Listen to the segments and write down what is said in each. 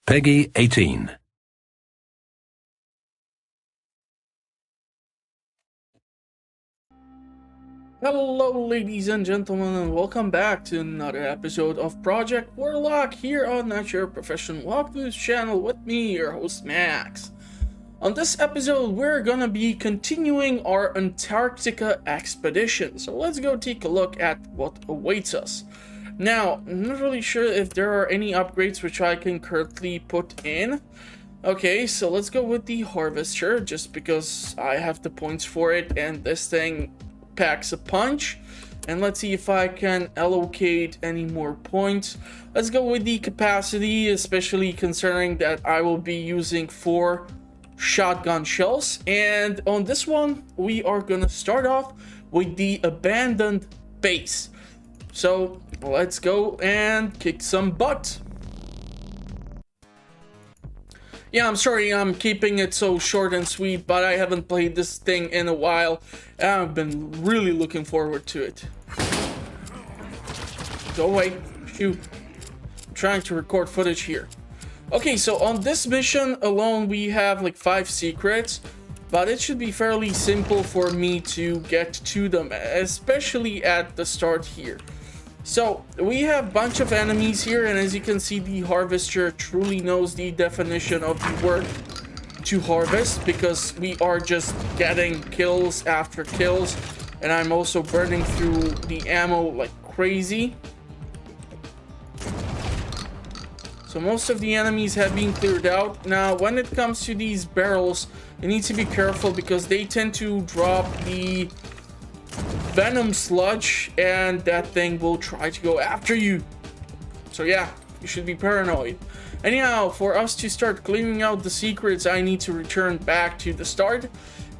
Peggy 18. Hello ladies and gentlemen, and welcome back to another episode of Project Warlock here on Not Your Professional Walkthroughs channel with me, your host Max. On this episode, we're gonna be continuing our Antarctica expedition, so let's go take a look at what awaits us. Now, I'm not really sure if there are any upgrades which I can currently put in. Okay, so let's go with the Harvester, just because I have the points for it, and this thing packs a punch. And let's see if I can allocate any more points. Let's go with the capacity, especially considering that I will be using 4 shotgun shells. And on this one, we are gonna start off with the abandoned base. So let's go and kick some butt. Yeah, I'm sorry I'm keeping it so short and sweet, but I haven't played this thing in a while, and I've been really looking forward to it. Go away. Shoot. I'm trying to record footage here. Okay, so on this mission alone, we have like 5 secrets, but it should be fairly simple for me to get to them, especially at the start here. So we have a bunch of enemies here, and as you can see, the Harvester truly knows the definition of the word to harvest, because we are just getting kills after kills, and I'm also burning through the ammo like crazy. So most of the enemies have been cleared out. Now when it comes to these barrels, you need to be careful because they tend to drop the venom sludge, and that thing will try to go after you. So yeah, you should be paranoid. Anyhow, for us to start clearing out the secrets, I need to return back to the start,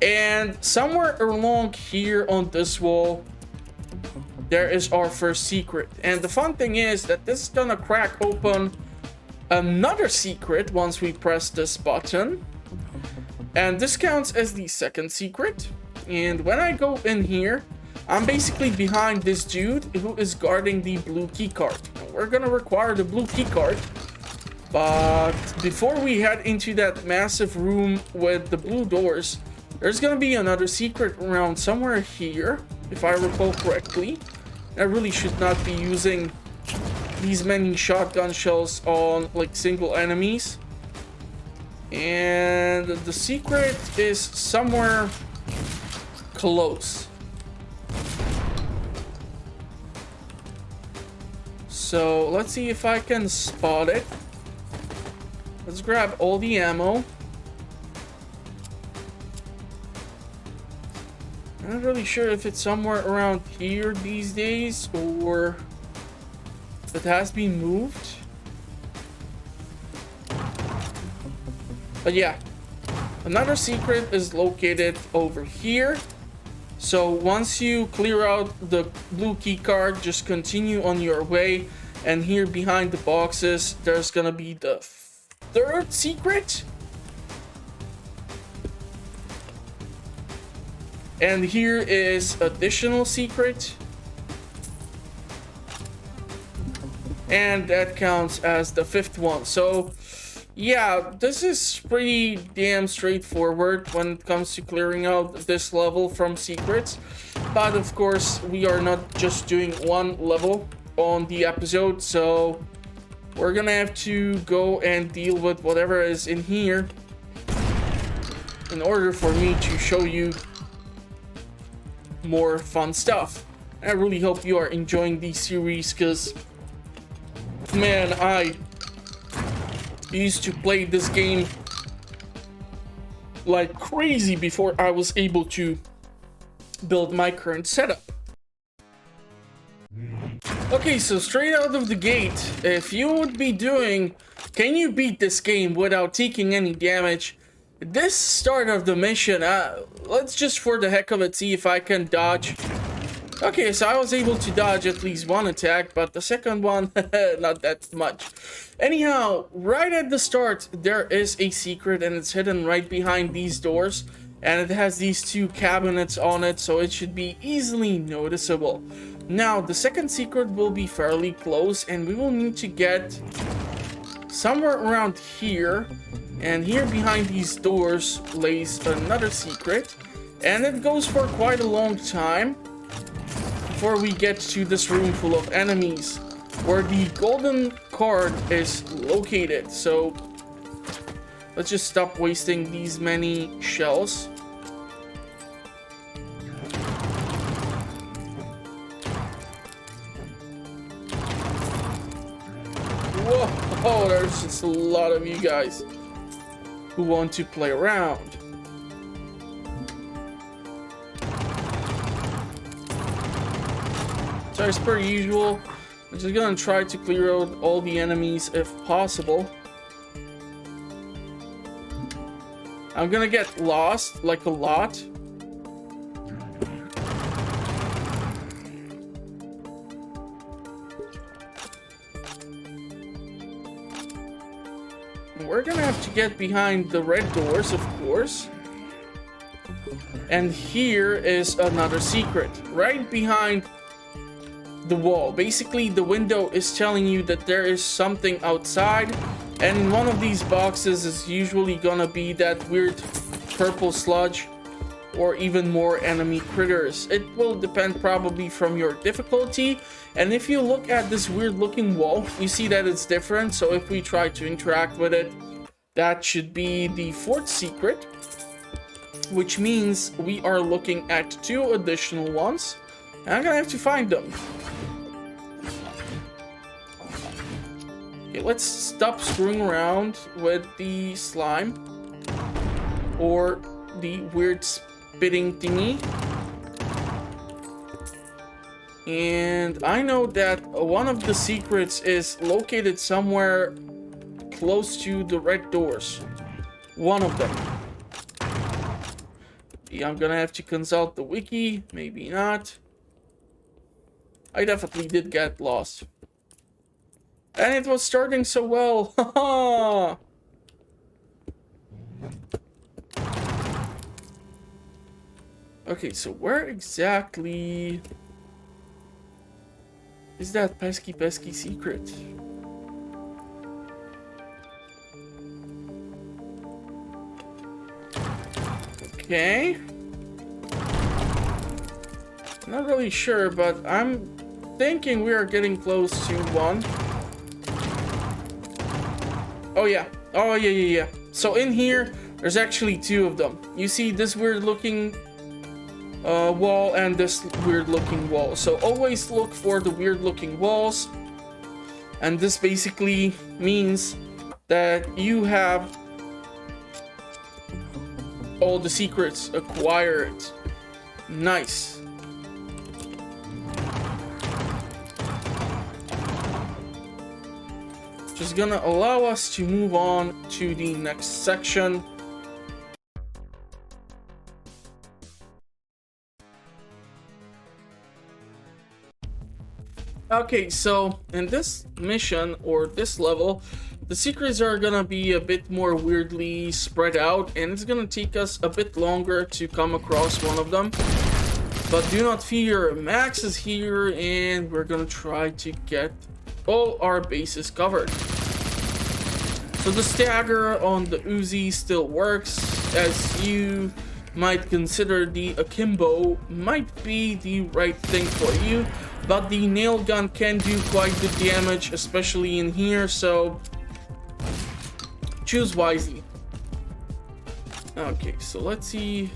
and somewhere along here on this wall there is our first secret. And the fun thing is that this is gonna crack open another secret once we press this button, and this counts as the second secret. And when I go in here, I'm basically behind this dude who is guarding the blue keycard. We're gonna require the blue keycard, but before we head into that massive room with the blue doors, there's gonna be another secret around somewhere here, if I recall correctly. I really should not be using these many shotgun shells on like single enemies. And the secret is somewhere close. So let's see if I can spot it. Let's grab all the ammo. I'm not really sure if it's somewhere around here these days or it has been moved. But yeah, another secret is located over here. So once you clear out the blue key card, just continue on your way, and here behind the boxes there's gonna be the third secret, and here is additional secret, and that counts as the 5th one. So yeah, this is pretty damn straightforward when it comes to clearing out this level from secrets. But of course, we are not just doing one level on the episode, so we're gonna have to go and deal with whatever is in here in order for me to show you more fun stuff. I really hope you are enjoying this series, because man, I used to play this game like crazy before I was able to build my current setup. Okay, so straight out of the gate, if you would be doing can you beat this game without taking any damage, this start of the mission, let's just for the heck of it see if I can dodge. Okay, so I was able to dodge at least one attack, but the second one, not that much. Anyhow, right at the start, there is a secret, and it's hidden right behind these doors. And it has these 2 cabinets on it, so it should be easily noticeable. Now, the second secret will be fairly close, and we will need to get somewhere around here. And here behind these doors lays another secret. And it goes for quite a long time before we get to this room full of enemies where the golden card is located. So let's just stop wasting these many shells. Whoa, there's just a lot of you guys who want to play around. So as per usual, I'm just gonna try to clear out all the enemies if possible. I'm gonna get lost, like a lot. We're gonna have to get behind the red doors, of course. And here is another secret, right behind the wall. Basically, the window is telling you that there is something outside, and in one of these boxes is usually gonna be that weird purple sludge or even more enemy critters. It will depend probably from your difficulty. And if you look at this weird looking wall, you see that it's different. So if we try to interact with it, that should be the fourth secret, which means we are looking at 2 additional ones. And I'm gonna have to find them. Okay, let's stop screwing around with the slime or the weird spitting thingy. And I know that one of the secrets is located somewhere close to the red doors. One of them. Yeah, I'm gonna have to consult the wiki, maybe not. I definitely did get lost. And it was starting so well. Haha. Okay, so where exactly is that pesky secret? Okay. Not really sure, but I'm thinking we are getting close to one. Oh yeah. Oh yeah. So in here, there's actually 2 of them. You see this weird looking wall and this weird looking wall. So always look for the weird looking walls. And this basically means that you have all the secrets acquired. Nice. Just gonna allow us to move on to the next section. Okay, so in this mission or this level, the secrets are gonna be a bit more weirdly spread out, and it's gonna take us a bit longer to come across one of them. But do not fear, Max is here, and we're gonna try to get all our bases covered. So the stagger on the Uzi still works, as you might consider the akimbo might be the right thing for you, but the nail gun can do quite good damage, especially in here, so choose wisely. Okay, so let's see.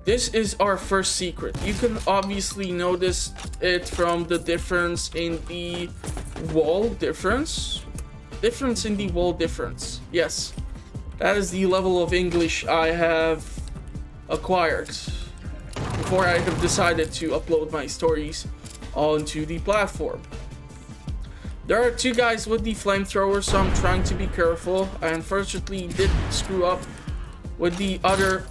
This is our first secret. You can obviously notice it from the difference in the wall difference. Difference in the wall difference. Yes, that is the level of English I have acquired before I have decided to upload my stories onto the platform. There are 2 guys with the flamethrower, so I'm trying to be careful. I unfortunately did screw up with the other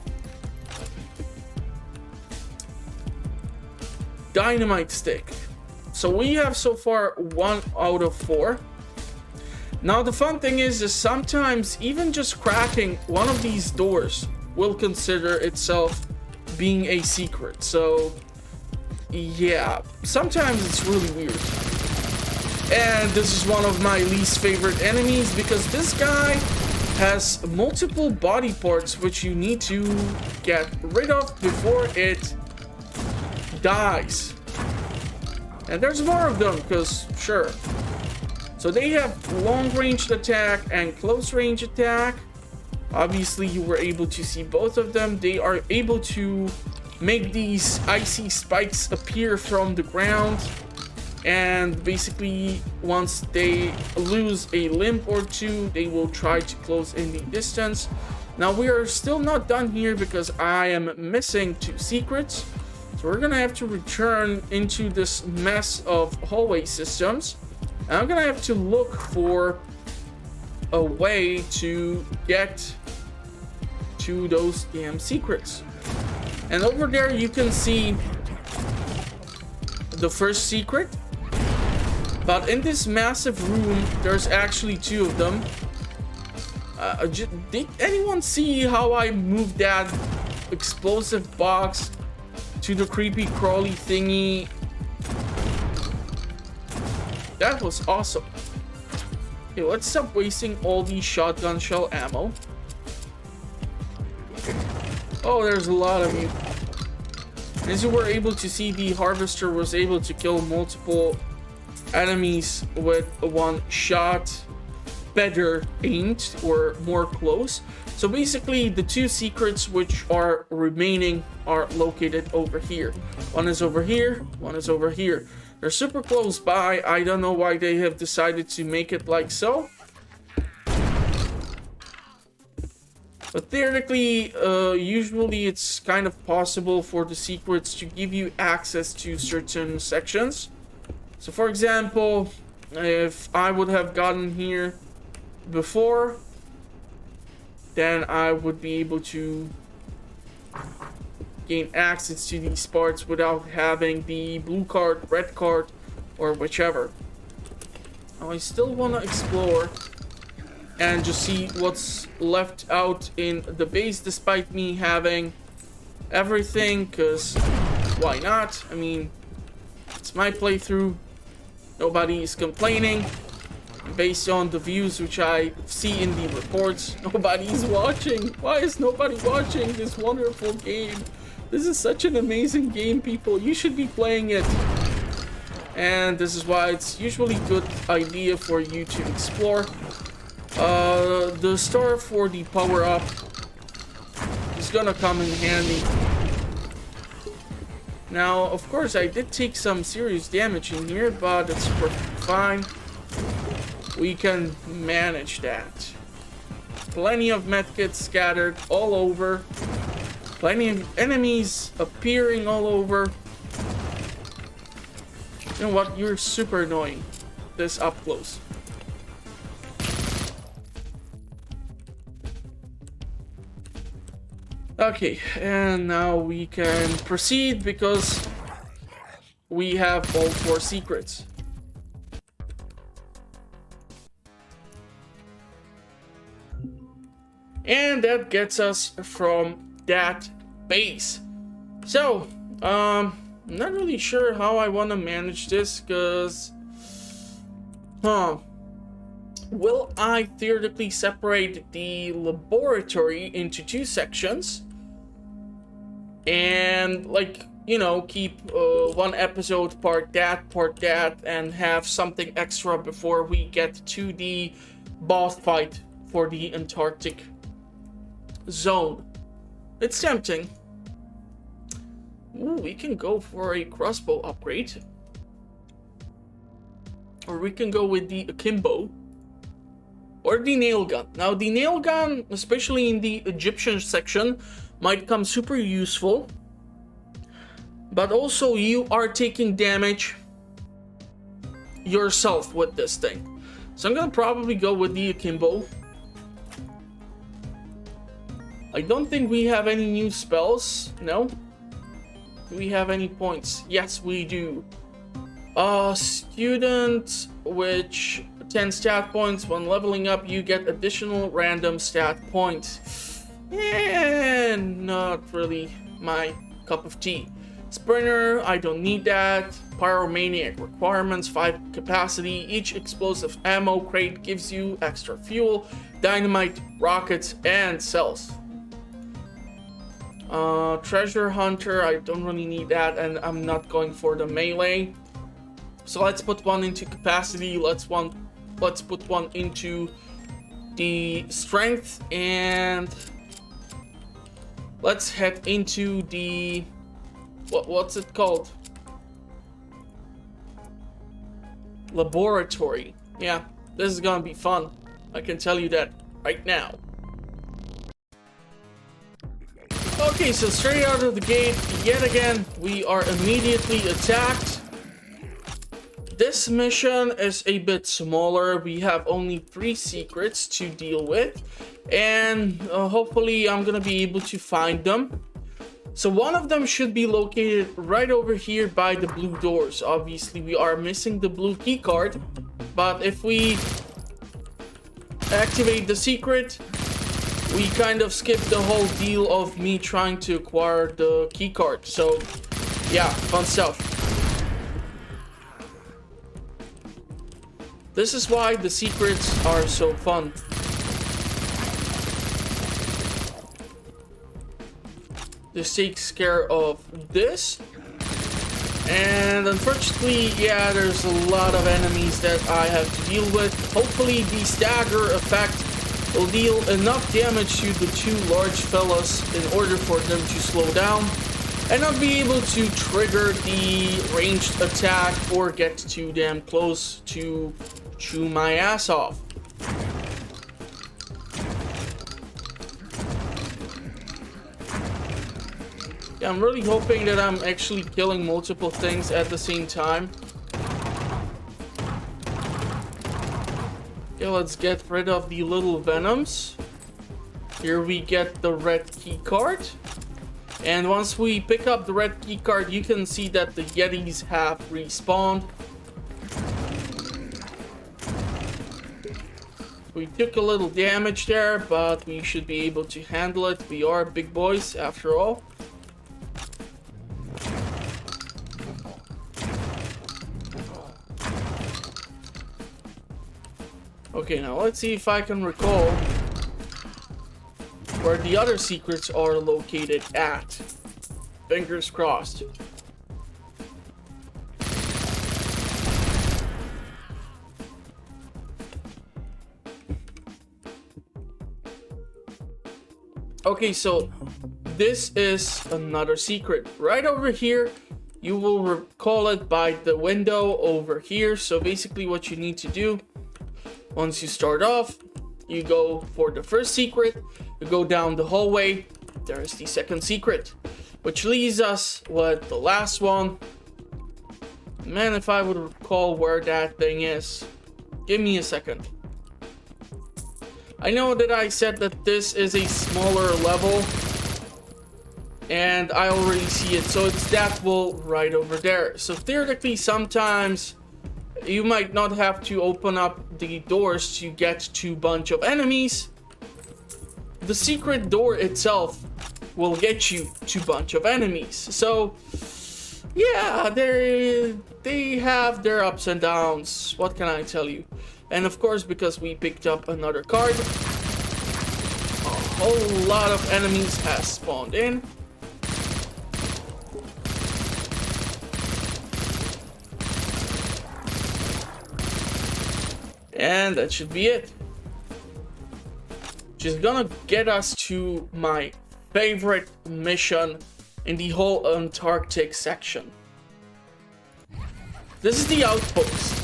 dynamite stick. So we have so far 1 out of 4. Now the fun thing is sometimes even just cracking one of these doors will consider itself being a secret. So yeah, sometimes it's really weird. And this is one of my least favorite enemies because this guy has multiple body parts which you need to get rid of before it dies. And there's more of them because sure. So they have long-range attack and close-range attack. Obviously you were able to see both of them. They are able to make these icy spikes appear from the ground, and basically once they lose a limb or two, they will try to close in the distance. Now we are still not done here because I am missing 2 secrets, so we're gonna have to return into this mess of hallway systems, and I'm gonna have to look for a way to get to those damn secrets. And over there you can see the first secret. But in this massive room, there's actually 2 of them. Did anyone see how I moved that explosive box to the creepy crawly thingy? That was awesome. Okay, let's stop wasting all these shotgun shell ammo. Oh, there's a lot of you. As you were able to see, the harvester was able to kill multiple enemies with 1 shot, better aimed or more close. So basically the 2 secrets which are remaining are located over here. One is over here, one is over here. They're super close by. I don't know why they have decided to make it like so. But theoretically, usually it's kind of possible for the secrets to give you access to certain sections. So for example, if I would have gotten here before, then I would be able to gain access to these parts without having the blue card, red card, or whichever. Now I still want to explore and just see what's left out in the base, despite me having everything, because why not? I mean, it's my playthrough. Nobody is complaining. Based on the views which I see in the reports, nobody's watching. Why is nobody watching this wonderful game? This is such an amazing game, people. You should be playing it. And this is why it's usually a good idea for you to explore. The star for the power-up is gonna come in handy. Now, of course, I did take some serious damage in here, but it's perfectly fine. We can manage that. Plenty of medkits scattered all over. Plenty of enemies appearing all over. You know what? You're super annoying. This up close. Okay, and now we can proceed because we have all 4 secrets. And that gets us from that base. So, I'm not really sure how I want to manage this, because will I theoretically separate the laboratory into 2 sections and, like, you know, keep 1 episode part that, and have something extra before we get to the boss fight for the Antarctic zone? It's tempting. Ooh, we can go for a crossbow upgrade, or we can go with the akimbo, or the nail gun. Now the nail gun, especially in the Egyptian section, might come super useful, but also you are taking damage yourself with this thing. So I'm gonna probably go with the akimbo. I don't think we have any new spells. No? Do we have any points? Yes, we do. Student, which 10 stat points. When leveling up, you get additional random stat points. And not really my cup of tea. Sprinter, I don't need that. Pyromaniac. Requirements 5 capacity. Each explosive ammo crate gives you extra fuel, dynamite, rockets, and cells. Treasure Hunter, I don't really need that, and I'm not going for the melee. So let's put one into capacity. Let's put one into the strength, and let's head into the what's it called? Laboratory. Yeah, this is gonna be fun. I can tell you that right now. Okay, so straight out of the gate, yet again, we are immediately attacked. This mission is a bit smaller. We have only 3 secrets to deal with, and hopefully I'm gonna be able to find them. So one of them should be located right over here by the blue doors. Obviously, we are missing the blue key card, but if we activate the secret, we kind of skip the whole deal of me trying to acquire the key card. So yeah, fun stuff. This is why the secrets are so fun. This takes care of this. And unfortunately, yeah, there's a lot of enemies that I have to deal with. Hopefully the stagger effect will deal enough damage to the 2 large fellas in order for them to slow down and not be able to trigger the ranged attack or get too damn close to chew my ass off. Yeah, I'm really hoping that I'm actually killing multiple things at the same time. Okay, let's get rid of the little venoms. Here we get the red key card. And once we pick up the red key card, you can see that the Yetis have respawned. We took a little damage there, but we should be able to handle it. We are big boys after all. Okay, now let's see if I can recall where the other secrets are located at. Fingers crossed. Okay, so this is another secret. Right over here, you will recall it by the window over here. So basically what you need to do, once you start off, you go for the first secret, you go down the hallway, there's the second secret, which leaves us with the last one. Man, if I would recall where that thing is. Give me a second. I know that I said that this is a smaller level, and I already see it, so it's that wall right over there. So theoretically, sometimes you might not have to open up the doors to get to a bunch of enemies. The secret door itself will get you to a bunch of enemies. So yeah, they have their ups and downs. What can I tell you? And of course, because we picked up another card, a whole lot of enemies has spawned in. And that should be it. Which is gonna get us to my favorite mission in the whole Antarctic section. This is the outpost.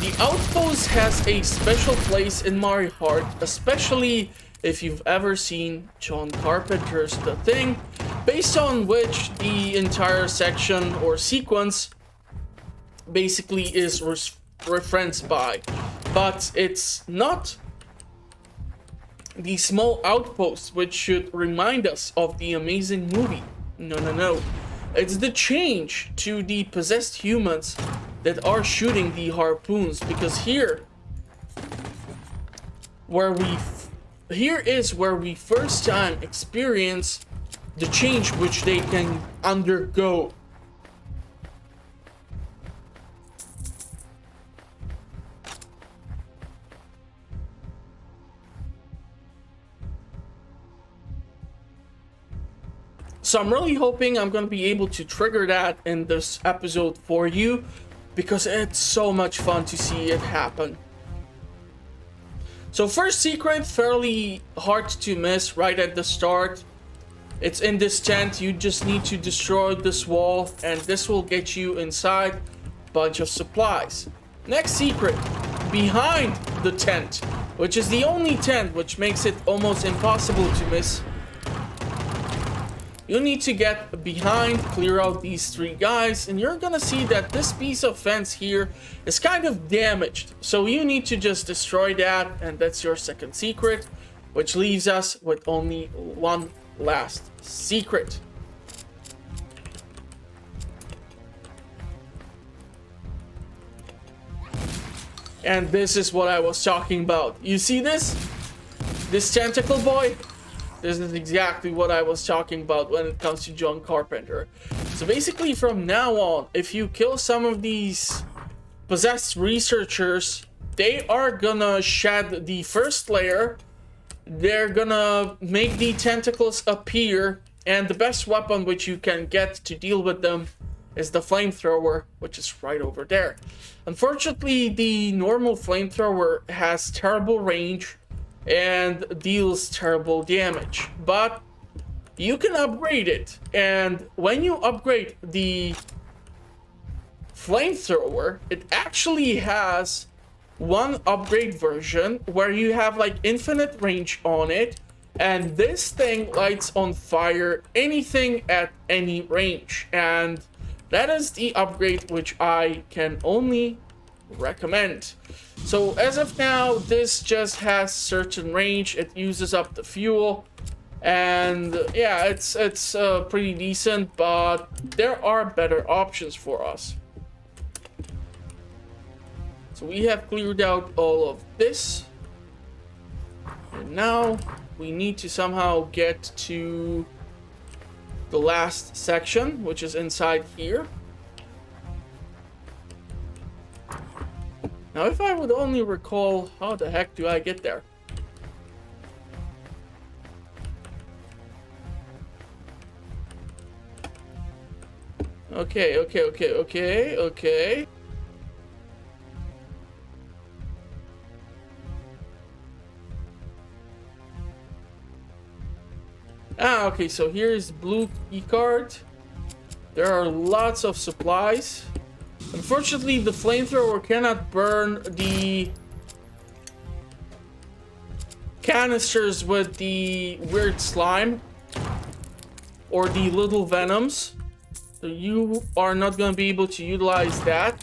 The outpost has a special place in my heart, especially if you've ever seen John Carpenter's The Thing, based on which the entire section or sequence basically is referenced by. But it's not the small outpost which should remind us of the amazing movie. No. It's the change to the possessed humans that are shooting the harpoons, because here is where we first time experience the change which they can undergo. So I'm really hoping I'm going to be able to trigger that in this episode for you, because it's so much fun to see it happen. So first secret, fairly hard to miss right at the start. It's in this tent. You just need to destroy this wall, and this will get you inside a bunch of supplies. Next secret, behind the tent, which is the only tent, which makes it almost impossible to miss. You need to get behind, clear out these 3 guys, and you're gonna see that this piece of fence here is kind of damaged. So you need to just destroy that, and that's your second secret, which leaves us with only one last secret. And this is what I was talking about. You see this? This tentacle boy? This is exactly what I was talking about when it comes to John Carpenter. So basically from now on, if you kill some of these possessed researchers, they are gonna shed the first layer. They're gonna make the tentacles appear, and the best weapon which you can get to deal with them is the flamethrower, which is right over there. Unfortunately, the normal flamethrower has terrible range and deals terrible damage, but you can upgrade it. And when you upgrade the flamethrower, it actually has one upgrade version where you have like infinite range on it, and this thing lights on fire anything at any range. And that is the upgrade which I can only recommend. So as of now, this just has certain range. It uses up the fuel, and yeah, it's pretty decent, but there are better options for us. So we have cleared out all of this, and now we need to somehow get to the last section, which is inside here. Now, if I would only recall, how the heck do I get there? Okay. Okay, so here's blue key card. There are lots of supplies. Unfortunately, the flamethrower cannot burn the canisters with the weird slime or the little venoms. So you are not going to be able to utilize that.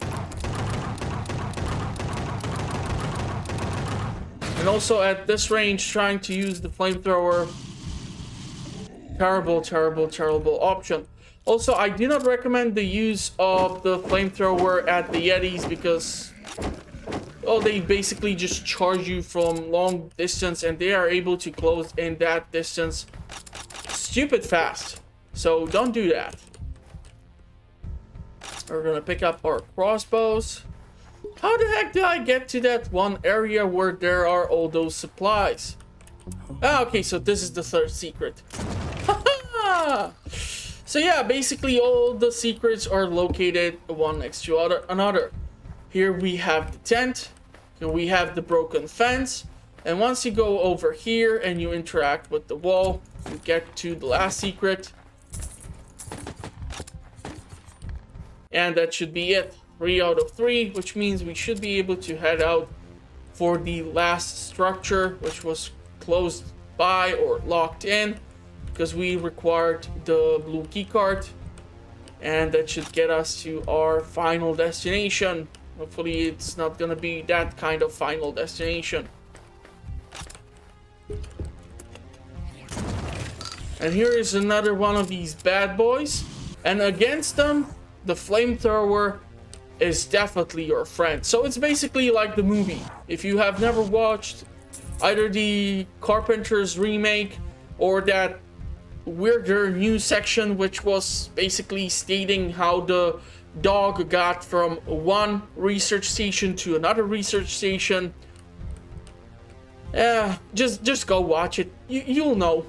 And also at this range, trying to use the flamethrower, terrible option. Also, I do not recommend the use of the flamethrower at the Yetis because, well, they basically just charge you from long distance, and they are able to close in that distance stupid fast. So don't do that. We're gonna pick up our crossbows. How the heck did I get to that one area where there are all those supplies? Okay, so this is the third secret. So yeah, basically all the secrets are located one next to another. Here we have the tent, here we have the broken fence, and once you go over here and you interact with the wall, you get to the last secret. And that should be it. 3 out of 3, which means we should be able to head out for the last structure, which was closed by or locked in, because we required the blue key card, and that should get us to our final destination. Hopefully it's not gonna be that kind of final destination. And here is another one of these bad boys, and against them the flamethrower is definitely your friend. So it's basically like the movie. If you have never watched either the Carpenter's remake or that weirder news section, which was basically stating how the dog got from one research station to another research station, just go watch it. You'll know.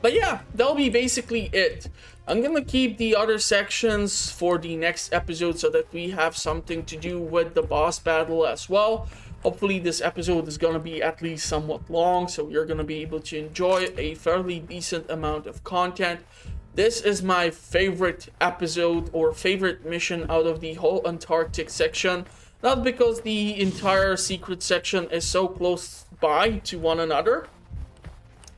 But yeah, that'll be basically it. I'm gonna keep the other sections for the next episode so that we have something to do with the boss battle as well. Hopefully this episode is gonna be at least somewhat long, so you're gonna be able to enjoy a fairly decent amount of content. This is my favorite episode or favorite mission out of the whole Antarctic section. Not because the entire secret section is so close by to one another,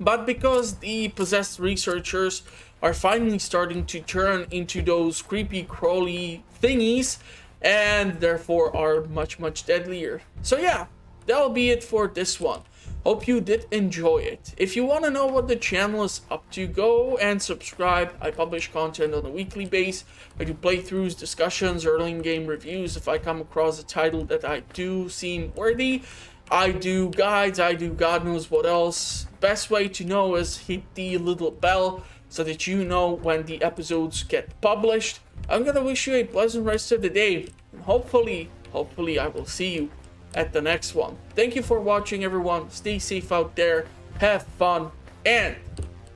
but because the possessed researchers are finally starting to turn into those creepy crawly thingies and therefore are much deadlier. So yeah, that'll be it for this one. Hope you did enjoy it. If you want to know what the channel is up to, go and subscribe. I publish content on a weekly basis. I do playthroughs, discussions, early in-game reviews if I come across a title that I do seem worthy. I do guides, I do God knows what else. Best way to know is hit the little bell so that you know when the episodes get published. I'm gonna wish you a pleasant rest of the day. And hopefully I will see you at the next one. Thank you for watching, everyone. Stay safe out there, have fun, and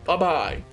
bye-bye.